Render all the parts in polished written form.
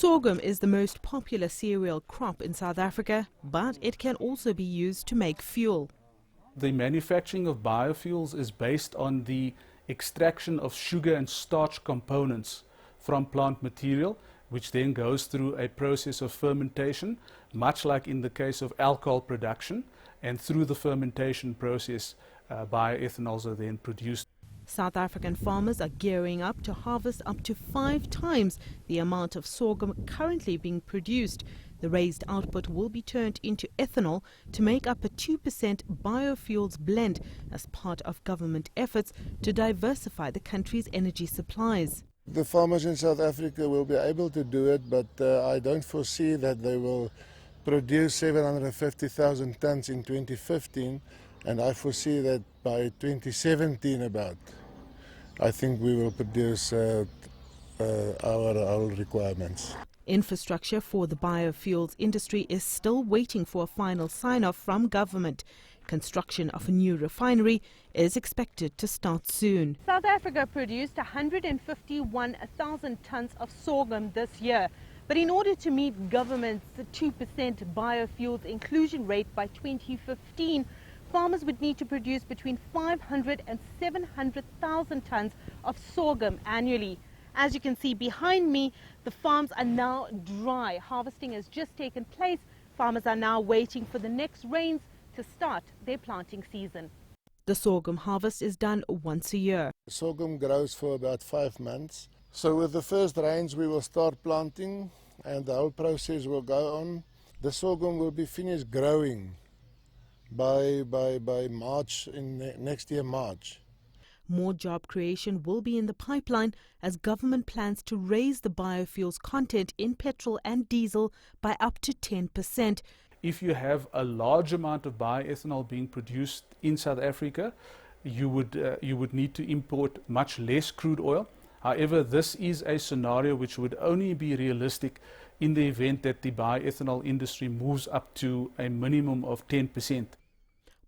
Sorghum is the most popular cereal crop in South Africa, but it can also be used to make fuel. The manufacturing of biofuels is based on the extraction of sugar and starch components from plant material, which then goes through a process of fermentation, much like in the case of alcohol production, and through the fermentation process, bioethanols are then produced. South African farmers are gearing up to harvest up to 5 times the amount of sorghum currently being produced. The raised output will be turned into ethanol to make up a 2% biofuels blend as part of government efforts to diversify the country's energy supplies. The farmers in South Africa will be able to do it, but I don't foresee that they will produce 750,000 tons in 2015, and I foresee that by 2017 I think we will produce our requirements. Infrastructure for the biofuels industry is still waiting for a final sign-off from government. Construction of a new refinery is expected to start soon. South Africa produced 151,000 tons of sorghum this year. But in order to meet government's 2% biofuels inclusion rate by 2015, farmers would need to produce between 500 and 700,000 tons of sorghum annually. As you can see behind me, the farms are now dry. Harvesting has just taken place. Farmers are now waiting for the next rains to start their planting season. The sorghum harvest is done once a year. Sorghum grows for about 5 months. So with the first rains we will start planting and the whole process will go on. The sorghum will be finished growing by March, next year March. More job creation will be in the pipeline as government plans to raise the biofuels content in petrol and diesel by up to 10%. If you have a large amount of bioethanol being produced in South Africa, you would need to import much less crude oil. However, this is a scenario which would only be realistic in the event that the bioethanol industry moves up to a minimum of 10%.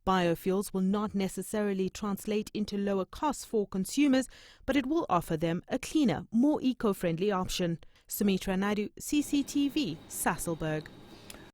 Biofuels will not necessarily translate into lower costs for consumers, but it will offer them a cleaner, more eco-friendly option. Sumitra, Nydoo, CCTV, Sasolburg.